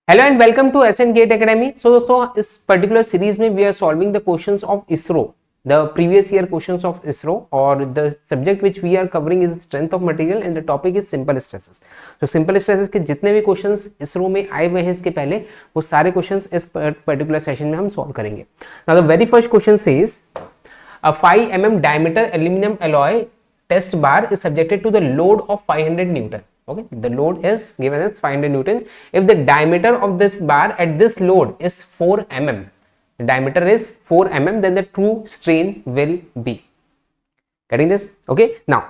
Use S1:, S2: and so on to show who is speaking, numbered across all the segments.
S1: Hello and welcome to S N GATE academy. So दोस्तों, इस particular series में we are solving the questions of ISRO, the previous year questions of ISRO, और the subject which we are covering is strength of material and the topic is simple stresses. तो simple stresses के जितने भी questions ISRO में आए हुए हैं इसके पहले, वो सारे क्वेश्चंस इस पर्टिकुलर सेशन में हम सॉल्व करेंगे। Now the very first question says a 5 mm diameter aluminum alloy test bar is subjected to the load of 500 Newton. Okay, the load is given as 500 Newton. If the diameter of this bar at this load is 4 mm, the diameter is 4 mm, then the true strain will be. Getting this? Okay. Now,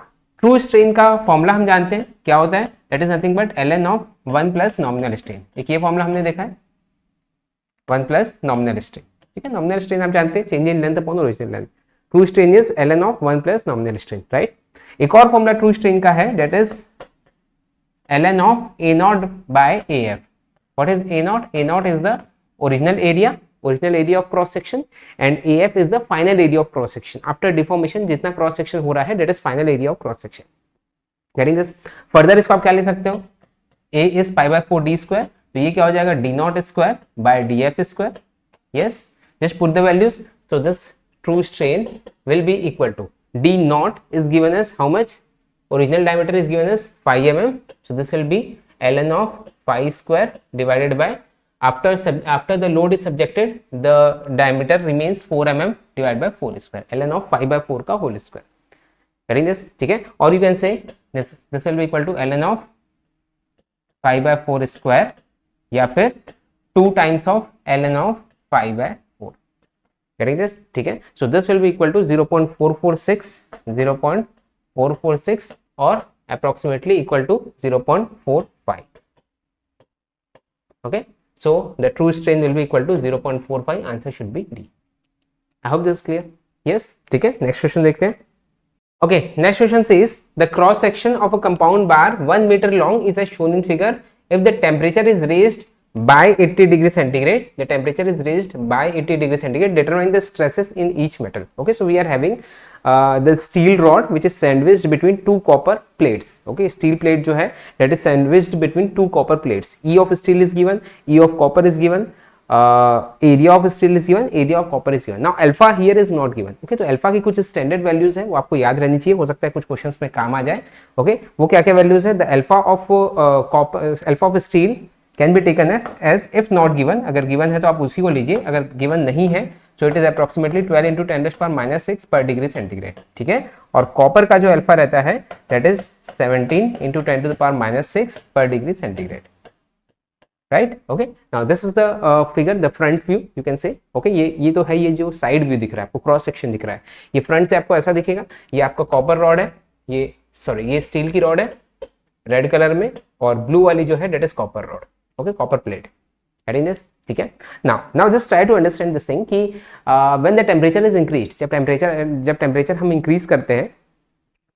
S1: true strain का formula हम जानते हैं क्या होता है. That is nothing but ln of 1 plus nominal strain. एक ये formula हमने देखा है, 1 plus nominal strain. ठीक है, nominal strain आप जानते हैं, change in length upon original length. True strain is ln of 1 plus nominal strain, right. एक और फॉर्मूला ट्रू स्ट्रेन का है, that is ln of a0 by af. what is a0? a0 is the original area of cross section and af is the final area of cross section after deformation. जितना cross section हो रहा है, that is final area of cross section. getting this? further इसको आप क्या ले सकते हो, a is pi by 4 d square, तो ये क्या हो जाएगा, d0 square by df square. yes, just put the values. so this true strain will be equal to d naught is given as how much, original diameter is given as 5 mm, so this will be ln of pi square divided by, after the load is subjected, the diameter remains 4 mm divided by 4 square, ln of 5 by 4 का whole square. getting this? ठीक है, और you can say this will be equal to ln of 5 by 4 square या फिर 2 times of ln of 5 by 4. getting this? ठीक है, so this will be equal to 0.446 or approximately equal to 0.45. okay, so the true strain will be equal to 0.45. answer should be D. I hope this is clear. yes, ठीक है, next question देखते हैं. okay, next question says the cross section of a compound bar 1 meter long is as shown in figure. if the temperature is raised by 80 degree centigrade, the temperature is raised by 80 degree centigrade, determine the stresses in each metal. okay, so we are having the steel rod which is sandwiched between two copper plates. okay, steel plate जो है that is sandwiched between two copper plates. E of steel is given, E of copper is given, area of steel is given, area of copper is given. now alpha here is not given. okay, तो alpha की कुछ standard values है, वो आपको याद रहनी चाहिए, हो सकता है कुछ questions में काम आ जाए. okay, वो क्या क्या values है, the alpha of copper, alpha of steel can be taken as if not given. अगर given है तो आप उसी को लीजिए, अगर given नहीं है so it is approximately 12 into 10⁻�6 per degree centigrade. ठीक है, और कॉपर का जो अल्फा रहता है that is 17 into 10⁻�6 per degree centigrade. right? okay, now this is the figure, the front view you can say. okay, ये तो है, ये जो साइड व्यू दिख रहा है आपको, क्रॉस सेक्शन दिख रहा है, ये फ्रंट से आपको ऐसा दिखेगा. ये आपका कॉपर रॉड है, ये स्टील की रॉड है रेड कलर में, और ब्लू वाली जो है that is copper rod. okay, copper plate. getting this? ठीक है, now just try to understand this thing कि when the temperature is increased, जब टेम्परेचर हम इंक्रीज करते हैं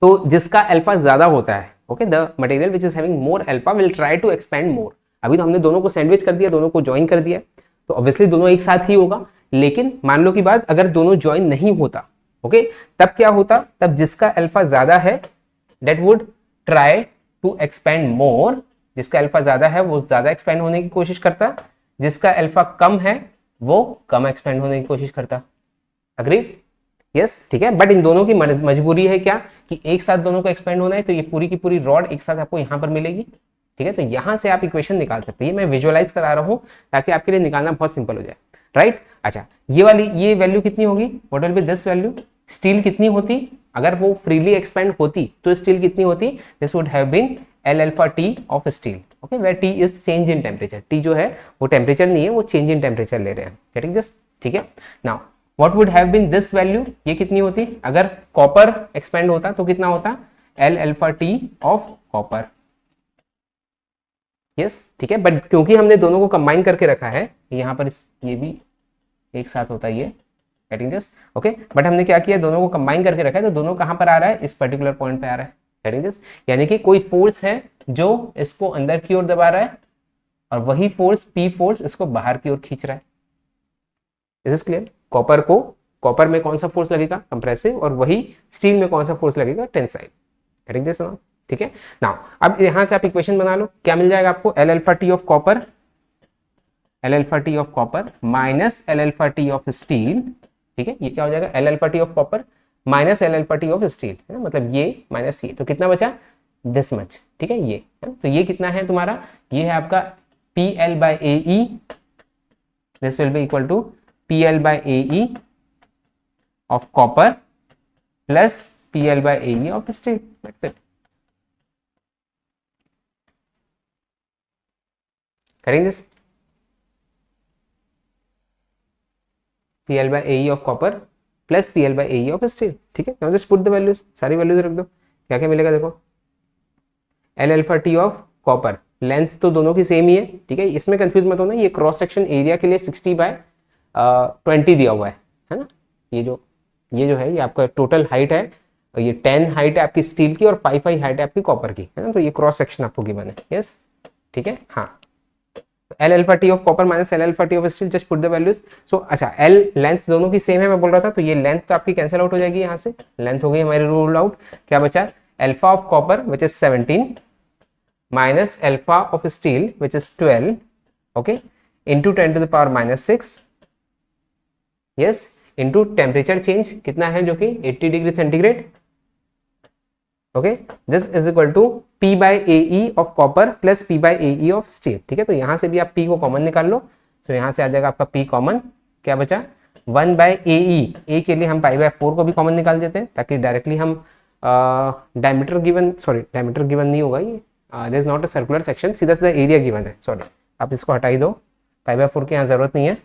S1: तो जिसका अल्फा ज्यादा होता है, okay, the material which is having more alpha will try to expand more. अभी तो हमने दोनों को सैंडविच कर दिया, दोनों को ज्वाइन कर दिया, तो ऑब्वियसली दोनों एक साथ ही होगा. लेकिन मान लो की बात, अगर दोनों ज्वाइन नहीं होता, ओके, तब क्या होता, तब जिसका अल्फा ज्यादा है that would try to expand more. जिसका अल्फा ज्यादा है वो ज्यादा एक्सपेंड होने की कोशिश करता, जिसका अल्फा कम है वो कम एक्सपेंड होने की कोशिश करता. अग्री? यस, ठीक है, बट इन दोनों की मजबूरी है क्या, कि एक साथ दोनों को एक्सपेंड होना है, तो ये पूरी की पूरी रॉड एक साथ आपको यहां पर मिलेगी. ठीक है, तो यहां से आप इक्वेशन निकाल सकते हैं. मैं विजुअलाइज करा रहा हूं ताकि आपके लिए निकालना बहुत सिंपल हो जाए, राइट. अच्छा, ये वैल्यू कितनी होगी, what will B this value. Steel कितनी होती, अगर वो फ्रीली एक्सपेंड होती तो स्टील कितनी होती, this would have been L alpha T of steel. okay, where T is change in temperature. T जो है वो टेम्परेचर नहीं है, वो चेंज इन टेम्परेचर ले रहे हैं. getting this? ठीक है, now what would have been this value, ये कितनी होती, अगर कॉपर एक्सपेंड होता तो कितना होता, L alpha T of copper. yes, ठीक है, बट क्योंकि हमने दोनों को कंबाइन करके रखा है, यहाँ पर ये भी एक साथ होता है ये. getting this? okay, बट हमने क्या किया, दोनों को कंबाइन करके रखा है, तो दोनों कहाँ पर आ रहा है, इस पर्टिकुलर पॉइंट पे आ रहा है. getting this? यानी कि कोई फोर्स है जो इसको अंदर की ओर दबा रहा है, और वही फोर्स P फोर्स इसको बाहर की ओर खींच रहा है. Is this clear? कॉपर में कौन सा फोर्स लगेगा, कंप्रेसिव, और वही स्टील में कौन सा फोर्स लगेगा, टेंसाइल. getting this? ठीक है, नाउ अब यहां से आप इक्वेशन बना लो, क्या मिल जाएगा आपको, L alpha T of copper L alpha T of copper minus L alpha T of steel, ठीक है, ये क्या हो जाएगा, L alpha T of copper minus L alpha T of steel, है ना, मतलब ये माइनस ये, तो कितना बचा, दिस मच, ठीक है, ये है, तो ये कितना है तुम्हारा, ये है आपका P L by A E, this will be equal to P L by A E of copper plus P L by A E of steel, that's it. करेंगे this, P L by A E of copper plus P L by A E of steel, ठीक है, now just put the values, सारी values रख दो, क्या क्या मिलेगा देखो, L alpha T of copper, length तो दोनों की सेम ही है, ठीक है, इसमें कंफ्यूज मत होना, ये क्रॉस सेक्शन एरिया के लिए 60 बाय 20 दिया हुआ है ना, ये जो है ये आपका टोटल हाइट है, और ये 10 हाइट है आपकी स्टील की और 5 हाइट है आपकी कॉपर की, है ना, तो ये क्रॉस सेक्शन आपको गिवन है, यस, ठीक है, हाँ, L alpha T of copper minus L alpha T of steel, just put the values, so अच्छा एल लेंथ दोनों की सेम है मैं बोल रहा था, तो ये लेंथ तो आपकी कैंसिल आउट हो जाएगी, यहाँ से लेंथ हो गई हमारी रूल आउट, क्या बचा, alpha of copper which is 17 minus alpha of steel which is 12, okay, into 10 to the power minus 6, yes, into temperature change कितना है जो कि 80 degree centigrade, okay, this is equal to P by AE of copper plus P by AE of steel, ठीक है, तो यहां से भी आप P को कॉमन निकाल लो, तो यहां से आ जाएगा आपका P कॉमन, क्या बचा 1 by AE, A के लिए हम पाई बाय 4 को भी कॉमन निकाल देते हैं ताकि डायरेक्टली हम diameter given, sorry diameter given नहीं होगा ये, there is not a circular section, सीधा सीधा एरिया गिवन है, सॉरी आप इसको हटा ही दो, पाई बाय 4 की यहाँ जरूरत नहीं है,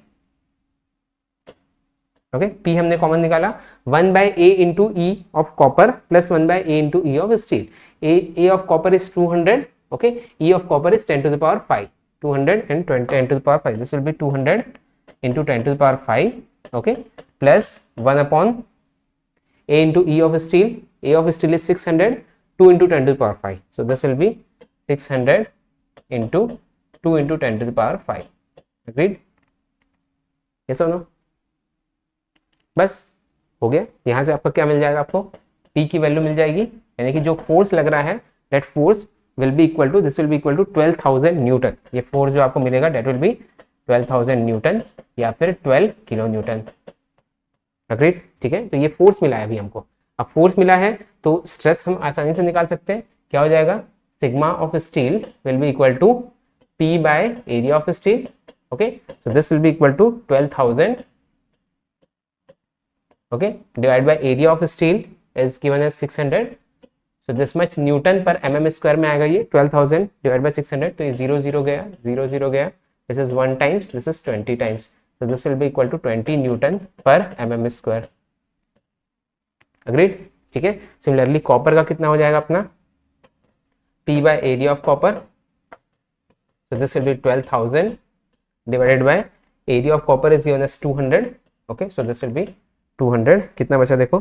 S1: ओके, P हमने कॉमन निकाला 1 by A into E of copper plus 1 by A into E of steel, A of copper is 200, okay, E of copper is 10 to the power 5, 200 and 10 to the power 5, this will be 200 into 10 to the power 5, okay, plus 1 upon A into E of steel, A of steel is 600, 2 into 10 to the power 5, so this will be 600 into 2 into 10 to the power 5, agreed, yes or no, बस हो गया, यहां से आपका क्या मिल जाएगा, आपको P की वैल्यू मिल जाएगी, यानी कि जो फोर्स लग रहा है that force will be equal to, this will be equal to 12,000 newton, ये फोर्स जो आपको मिलेगा दैट विल बी 12,000 न्यूटन या फिर 12 किलो न्यूटन, अग्रीड, ठीक है, तो ये फोर्स मिला है अभी हमको, अब फोर्स मिला है तो स्ट्रेस हम आसानी से निकाल सकते हैं, क्या हो जाएगा, sigma of steel will be equal to P by area of steel, okay, so this will be equal to 12,000, okay, divided by area of steel is given as 600, so this much Newton per mm square में आएगा, ये 12,000 divided by 600, तो ये 0 0 गया, 0 0 गया, this is 1 times, this is 20 times, so this will be equal to 20 newton per mm square, agreed, ठीक है, similarly copper का कितना हो जाएगा अपना, P by area of copper, so this will be 12,000 divided by area of copper is given as 200, okay, so this will be 200, कितना बचा देखो,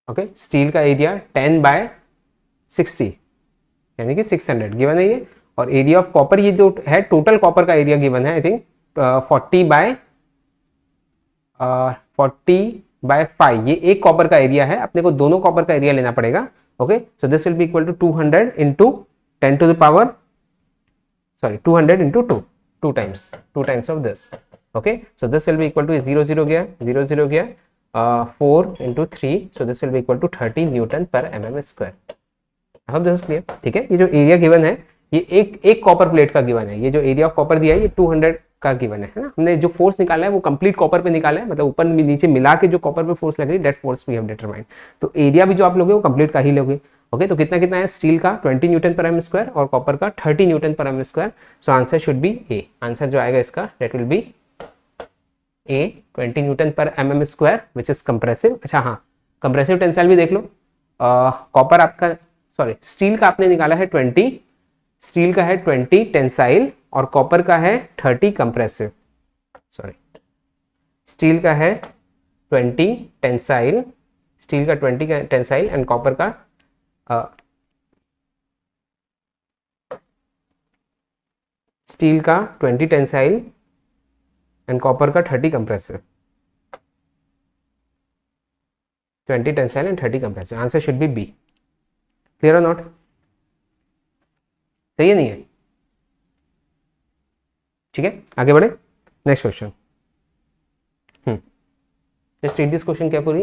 S1: ओके, स्टील का एरिया 10 बाय 60 यानी कि 600 गिवन है ये, और एरिया ऑफ कॉपर ये जो है टोटल कॉपर का एरिया गिवन है आई थिंक 40 बाय 5, ये एक कॉपर का एरिया है, अपने को दोनों कॉपर का एरिया लेना पड़ेगा, okay, so this will be equal to 200 into 10 to the power, sorry 200 into 2 times of this, okay, so this will be equal to 0 0 गया, 0 0 गया, 4 into 3, so this will be equal to 30 newton per mm square, I hope this is clear, ठीक है, ये जो area given है ये एक copper plate का गिवन है, ये जो एरिया ऑफ कॉपर दिया है ये 200 का गिवन है ना, हमने जो फोर्स निकाला है वो कंप्लीट कॉपर पे निकाला है, मतलब ऊपर नीचे मिला के जो कॉपर पे फोर्स लग रही है that force we have determined, तो एरिया भी जो आप लोगे वो कंप्लीट का ही लोगे, ओके, तो कितना कितना है, स्टील का 20 न्यूटन पर एम स्क्वायर और कॉपर का 30 newton per m square, so answer should be A, answer जो आएगा इसका that will be a 20 newton per m square which is compressive, अच्छा हाँ कंप्रेसिव टेंसाइल भी देख लो, कॉपर आपका सॉरी स्टील का आपने निकाला है 20, स्टील का है 20 टेंसाइल और कॉपर का है 30 कंप्रेसिव, सॉरी स्टील का है 20 टेंसाइल, स्टील का 20 टेंसाइल एंड कॉपर का स्टील का 20 टेंसाइल एंड कॉपर का 30 compressive, 20 tensile and 30 compressive, answer should be B, clear or not, सही है नहीं है? ठीक है, आगे बढ़े, next question. Just read this question carefully.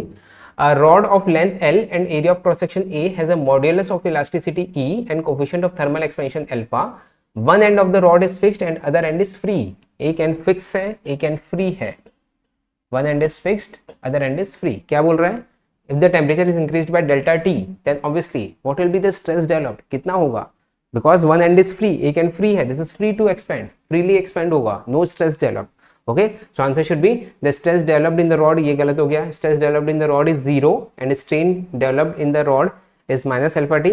S1: A rod of length L and area of cross section A has a modulus of elasticity E and coefficient of thermal expansion alpha. One end of the rod is fixed and other end is free. एक end fix है, एक end free है. One end is fixed, other end is free. क्या बोल रहा है? If the temperature is increased by delta T, then obviously what will be the stress developed? कितना होगा? Because one end is free, एक end free है. This is free to expand, freely expand होगा. No stress developed. Okay, so answer should be the stress developed in the rod, ये गलत हो गया, stress developed in the rod is 0 and strain developed in the rod is minus alpha t.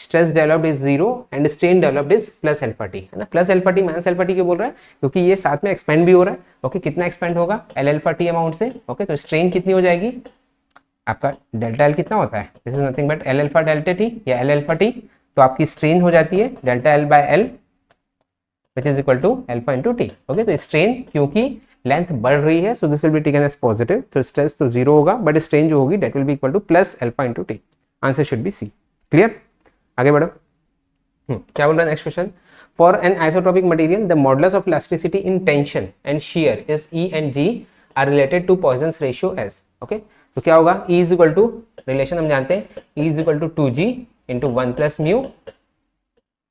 S1: Stress developed is 0 and strain developed is plus alpha t, है ना? plus alpha t minus alpha t क्यों बोल रहा है? क्योंकि ये साथ में expand भी हो रहा है. okay, कितना expand होगा? l alpha t अमाउंट से. okay, तो strain कितनी हो जाएगी? आपका डेल्टा एल कितना होता है? This is nothing but L alpha delta T या एल अल्फा टी. तो आपकी स्ट्रेन हो जाती है delta L by L which is equal to alpha into t. okay, तो स्ट्रेन क्योंकि लेंथ बढ़ रही है so this will be taken as positive. तो स्ट्रेस तो जीरो होगा बट स्ट्रेन जो होगी that will be equal to plus alpha into T. Answer should be C. Clear, आगे बढ़ो. क्या बोल रहा है next question? For an isotropic material the modulus of elasticity in tension and shear is E and G are related to Poisson's ratio S. Okay, तो क्या होगा? E is equal to, relation हम जानते हैं, E is equal to 2g into 1 plus mu.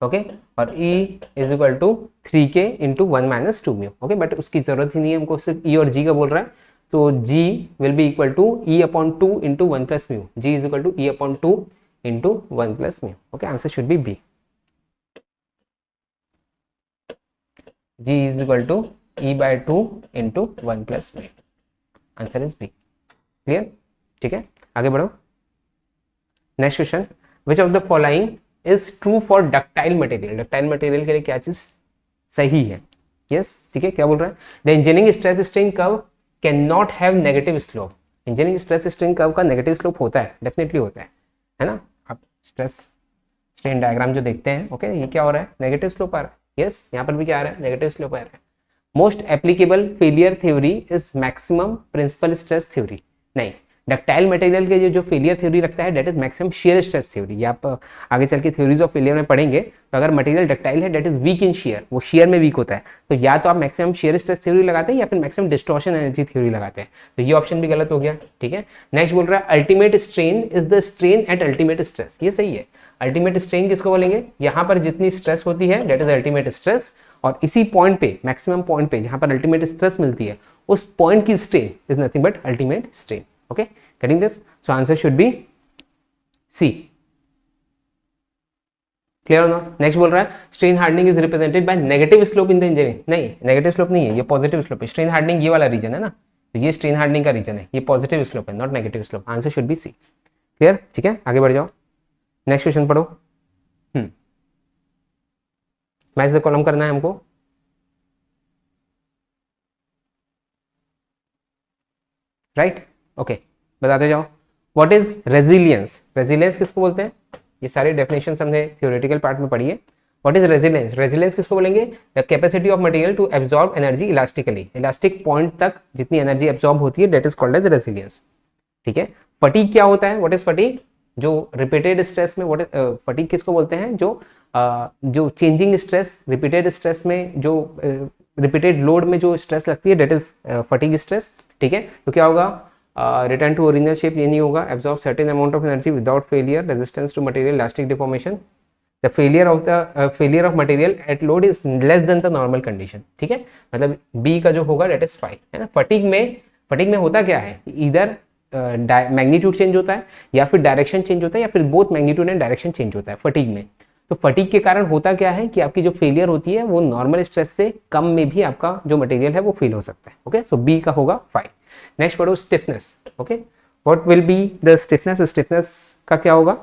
S1: Okay, और E is equal to 3k into 1 minus 2 mu. Okay, but उसकी जरूरत ही नहीं है, हमको सिर्फ E और G का बोल रहा है. तो G will be equal to E upon 2 into 1 plus mu. G is equal to E upon 2 into 1 plus mu. Okay, answer should be B. G is equal to E by 2 into 1 plus mu. Answer is B. Clear, ठीक है, आगे बढ़ो. Next question. Which of the following is true for ductile material? Ductile material के लिए क्या चीज सही है? यस, ठीक है, क्या बोल रहा है? The engineering stress strain curve can not have negative slope. Engineering stress strain curve का नेगेटिव स्लोप होता है, डेफिनेटली होता है ना? आप स्ट्रेस स्ट्रेन डायग्राम जो देखते हैं, ओके, ये क्या हो रहा है? नेगेटिव स्लोप आ रहा है. यस, यहाँ पर भी क्या आ रहा है? नेगेटिव स्लोप आ रहा है. Most applicable failure theory is maximum principal stress theory. नहीं, डक्टाइल मटेरियल के जो फेलियर थ्योरी रखता है that is maximum shear stress theory. ये आप आगे चल के थ्योरीज ऑफ फेलियर में पढ़ेंगे. तो अगर मटेरियल डक्टाइल है that is weak in shear, वो शियर में वीक होता है, तो या तो आप मैक्सिमम शियर स्ट्रेस थ्योरी लगाते हैं या फिर मैक्सिमम डिस्टॉर्शन एनर्जी थ्योरी लगाते हैं. तो ये ऑप्शन भी गलत हो गया. ठीक है, नेक्स्ट बोल रहा है ultimate strain is the strain at ultimate stress. ये सही है. अल्टीमेट स्ट्रेन किसको बोलेंगे? यहाँ पर जितनी स्ट्रेस होती है डेट इज अल्टीमेट स्ट्रेस, और इसी पॉइंट पे, मैक्सिमम पॉइंट पे जहां पर अल्टीमेट स्ट्रेस मिलती है, उस पॉइंट की strain is nothing but ultimate strain. Okay, getting this? So answer should be C. Clear or not? Next बोल रहा है strain hardening is represented by negative slope in the engineering. नहीं, negative slope नहीं है, ये positive slope है. strain hardening ये वाला रीजन है ना, तो ये strain hardening का रीजन है, ये positive slope है, not negative slope. Answer should be C. Clear? ठीक है, आगे बढ़ जाओ. नेक्स्ट क्वेश्चन पढ़ो. मैच द कॉलम करना है हमको. राइट, ओके, बताते जाओ. What is resilience? रेजिलियंस किसको बोलते हैं? ये सारे डेफिनेशन हमने थ्योरेटिकल पार्ट में पढ़ी है. What is resilience? रेजिलियंस किसको बोलेंगे? The capacity of material to absorb energy elastically. Elastic point तक जितनी एनर्जी एब्जॉर्ब होती है that is called as resilience. ठीक है, फटीग क्या होता है? What is fatigue? जो रिपीटेड स्ट्रेस में, फटीग किसको बोलते हैं? जो चेंजिंग स्ट्रेस, रिपीटेड स्ट्रेस में, जो रिपीटेड लोड में जो स्ट्रेस लगती है दैट इज फटीग स्ट्रेस. ठीक है, तो क्या होगा? रिटर्न टू ओरिजिनल शेप ये नहीं होगा. Absorb certain amount of energy without failure, resistance to material, elastic deformation. The failure of material at load is less than the normal condition. ठीक है, मतलब बी का जो होगा दैट इज 5, है ना. फटीग में होता क्या है? इधर मैग्नीट्यूड चेंज होता है या फिर डायरेक्शन चेंज होता है या फिर both magnitude and direction change होता है फटीग में. तो फटीग के कारण होता क्या है कि आपकी जो फेलियर होती है वो नॉर्मल स्ट्रेस से कम में भी आपका जो मटेरियल है वो फील हो सकता है. ओके, सो बी का होगा 5. नेक्स्ट पढ़ो stiffness. Okay, what will be the stiffness? Stiffness का क्या होगा?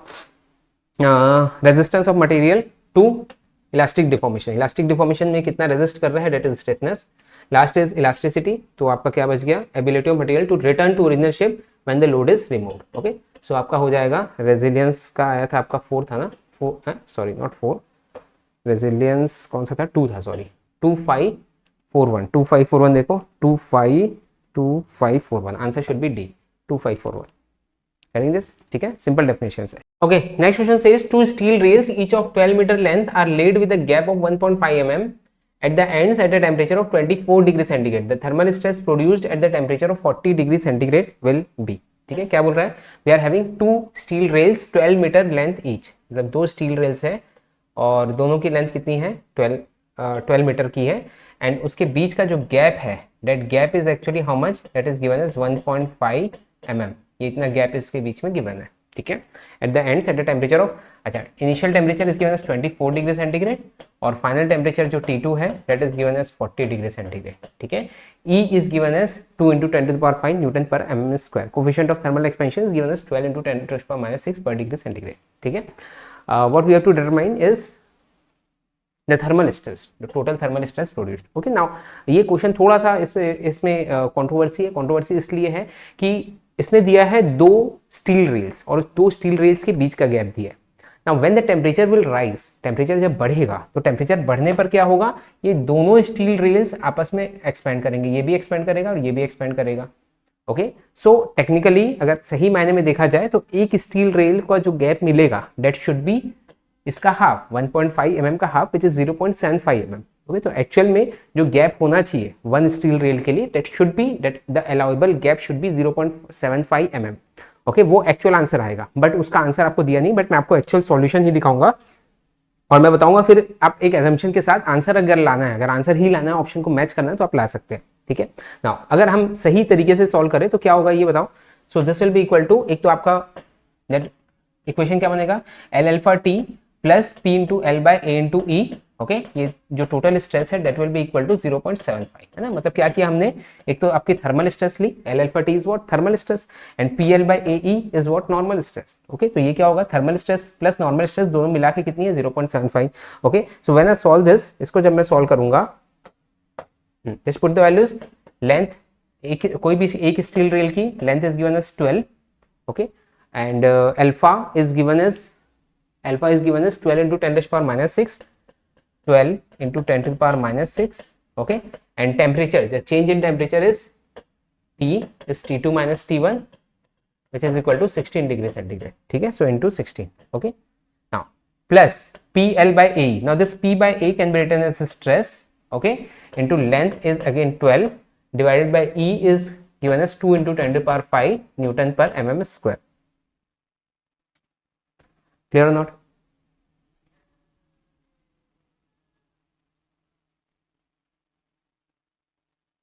S1: Resistance of material to elastic deformation. Elastic deformation में कितना रेजिस्ट कर रहा है that is stiffness. Last is elasticity. तो आपका क्या बच गया? Ability of material to return to original shape when the load is removed. Okay, so आपका हो जाएगा रेजिलियंस का आया था आपका 4 था ना, 4 सॉरी नॉट 4, रेजिलियंस कौन सा था? 2 था, सॉरी 2541. 2541 देखो, 2541. Answer should B D, 2541. करेंगे दिस. ठीक है, सिंपल डेफिनेशन है. Okay, next question says two steel rails each of 12 meter length are laid with a gap of 1.5 mm at the ends at a temperature of 24 degree centigrade. The thermal stress produced at the temperature of 40 degree centigrade will be. ठीक है, क्या बोल रहा है? We are having two steel rails 12 metre length each. मतलब दो steel rails है और दोनों की लेंथ कितनी है? 12 मीटर की है एंड उसके बीच का जो गैप है that gap is actually how much? That is given as 1.5 mm. ये इतना गैप इसके बीच में गिवन है. ठीक है, at the ends at the temperature of, अच्छा initial temperature is given as 24 degree centigrade और फाइनल टेम्परेचर जो T2 है that is given as 40 degree centigrade. ठीक है, E is given as 2 × 10⁵ newton per mm square. Coefficient of thermal expansion is given as 12 × 10⁻⁶ per degree centigrade. ठीक है, what we have to determine is the thermal stress, the total thermal stress produced. Okay, now ये question थोड़ा सा इसमें controversy है. Controversy इसलिए है कि इसने दिया है दो स्टील रेल्स और दो स्टील रेल्स के बीच का गैप दिया है. Now when the temperature will rise, temperature जब बढ़ेगा तो टेम्परेचर बढ़ने पर क्या होगा, ये दोनों स्टील रेल्स आपस में एक्सपेंड करेंगे, ये भी एक्सपेंड करेगा और ये भी एक्सपेंड करेगा. ओके, सो टेक्निकली अगर सही मायने में देखा जाए तो एक स्टील रेल का जो गैप मिलेगा दैट शुड बी इसका हाफ, 1.5 mm का half which is 0.75 mm. Okay, तो एक्चुअल में जो गैप होना चाहिए वन स्टील रेल के लिए that should be, that the allowable gap should be 0.75 mm. Okay, वो एक्चुअल आंसर आएगा, बट उसका आंसर आपको दिया नहीं, बट मैं आपको एक्चुअल सॉल्यूशन ही दिखाऊंगा और मैं बताऊंगा फिर आप एक एजम्पशन के साथ आंसर अगर लाना है, अगर आंसर ही लाना है, ऑप्शन को मैच करना है तो आप ला सकते हैं. ठीक है, नाउ अगर हम सही तरीके से सॉल्व करें तो क्या होगा ये बताओ. So this will be equal to, एक तो आपका दैट इक्वेशन क्या बनेगा, L alpha T plus P into L by A into E. Okay, ये जो टोटल स्ट्रेस है that will be equal to 0.75 है ना. मतलब क्या किया हमने, एक तो आपकी थर्मल स्ट्रेस ली, L alpha T is what thermal stress and PL by AE is what normal stress. Okay, तो ये क्या होगा, thermal stress plus normal stress दोनों मिला के कितनी है, 0.75. Okay, so when I solve this, इसको जब मैं सॉल्व करूंगा, just put the values. Length एक कोई भी एक स्टील रेल की length is given as 12. Okay, and alpha is given as 12 × 10⁻⁶, 12 × 10⁻⁶. okay, and temperature, the change in temperature is T is T2 minus T1 which is equal to 16 degree centigrade. ठीक है, so into 16. okay, now plus PL by AE. now this P by A can be written as stress, okay, into length is again 12 divided by E is given as 2 × 10⁵ Newton per mm square. Clear or not?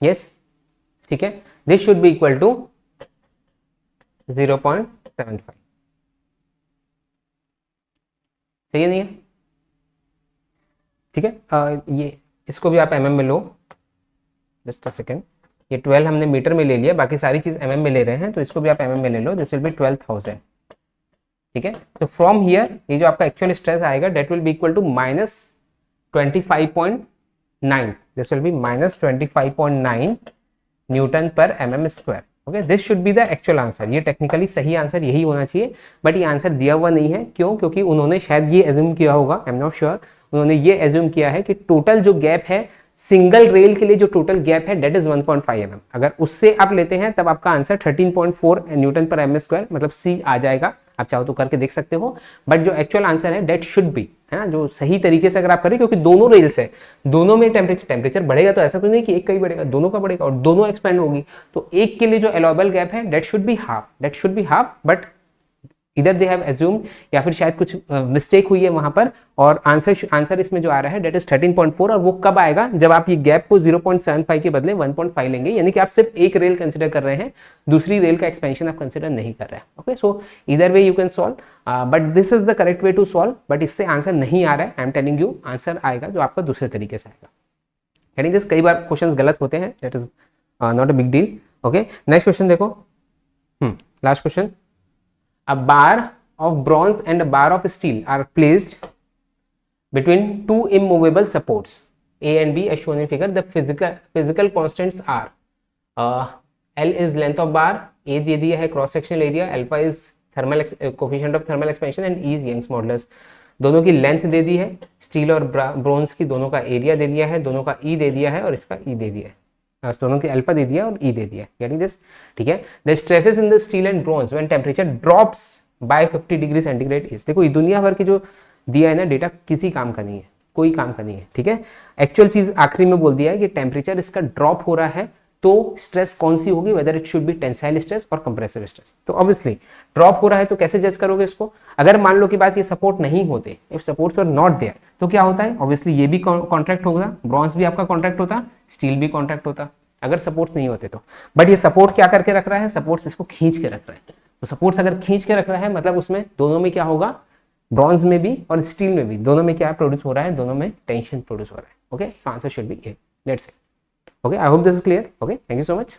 S1: Yes, ठीक है, this should be equal to 0.75. सही है नहीं है? ठीक है, ये इसको भी आप mm में लो. जस्ट अ सेकेंड, ये 12 हमने मीटर में ले लिया, बाकी सारी चीज mm में ले रहे हैं, तो इसको भी आप mm में ले लो. This will B 12,000. ठीक है, तो फ्रॉम हियर ये जो आपका एक्चुअल स्ट्रेस आएगा that will be equal to -25.9. This will be -25.9 newton per mm square. Okay, this should be the actual answer. ये टेक्निकली सही आंसर यही होना चाहिए, बट ये आंसर दिया हुआ नहीं है. क्यों? क्योंकि उन्होंने शायद ये एज्यूम किया होगा, आई एम नॉट श्योर, उन्होंने ये एज्यूम किया है कि टोटल जो गैप है सिंगल रेल के लिए, जो टोटल गैप है दैट इज 1.5 mm. अगर उससे आप लेते हैं तब आपका answer 13.4 Newton per mm square मतलब C आ जाएगा. आप चाहो तो करके देख सकते हो, बट जो एक्चुअल आंसर है दैट शुड बी, है ना, जो सही तरीके से अगर आप करें, क्योंकि दोनों रेल्स है, दोनों में टेम्परेचर बढ़ेगा, तो ऐसा कुछ नहीं कि एक का ही बढ़ेगा, दोनों का बढ़ेगा और दोनों एक्सपेंड होगी. तो एक के लिए जो अलाउएबल गैप है that should be half, but इधर दे हैव एज्यूम्ड या फिर शायद कुछ मिस्टेक हुई है वहां पर, और आंसर इसमें जो आ रहा है दैट इज 13.4. और वो कब आएगा, जब आप ये गैप को 0.75 के बदले 1.5 लेंगे, यानी कि आप सिर्फ एक रेल कंसिडर कर रहे हैं, दूसरी रेल का एक्सपेंशन आप कंसिडर नहीं कर रहे हैं. ओके, सो इधर way you can solve, but this is the correct way to solve. But इससे आंसर नहीं आ रहा है, I am telling you, answer आएगा जो आपका दूसरे तरीके से आएगा. यानी दिस कई बार क्वेश्चन गलत होते हैं, that is not a big deal. Okay, next question देखो, last question. A bar of bronze and a bar of steel are placed between two immovable supports A and B as shown in figure. The physical constants are L is length of bar, A दे दिया है cross sectional area, alpha is thermal coefficient of thermal expansion and E is Young's modulus. दोनों की length दे दी है, steel और bronze की दोनों का area दे दिया है, दोनों का ई दे दिया है और इसका ई दे दिया है, दोनों की अल्फा दे दिया और ई दे दिया. Getting this? ठीक है. The stresses in the steel and bronze when temperature drops by 50 degree centigrade is, देखो ये दुनिया भर की जो दिया है ना डेटा, किसी काम का नहीं है, कोई काम का नहीं है, ठीक है। एक्चुअल चीज आखिरी में बोल दिया है कि टेम्परेचर इसका ड्रॉप हो रहा है तो स्ट्रेस कौन सी होगी, whether it should be tensile stress और कंप्रेसिव स्ट्रेस। तो ऑब्वियसली ड्रॉप हो रहा है तो कैसे जज करोगे इसको, अगर मान लो कि बात ये सपोर्ट नहीं होते, if supports are not there, तो क्या होता है, ऑब्वियसली ये भी कॉन्ट्रैक्ट होगा, ब्रॉन्ज भी आपका कॉन्ट्रैक्ट होता, स्टील भी कॉन्ट्रैक्ट होता, अगर सपोर्ट्स नहीं होते तो। बट ये सपोर्ट क्या करके रख रहा है, सपोर्ट्स इसको खींच के रख रहा है, तो सपोर्ट्स अगर खींच के रख रहा है मतलब उसमें दोनों में क्या होगा, ब्रॉन्ज में भी और स्टील में भी, दोनों में क्या प्रोड्यूस हो रहा है, दोनों में टेंशन प्रोड्यूस हो रहा है। Okay, answer should be A, that's it. Okay, I hope this is clear. Okay, thank you so much.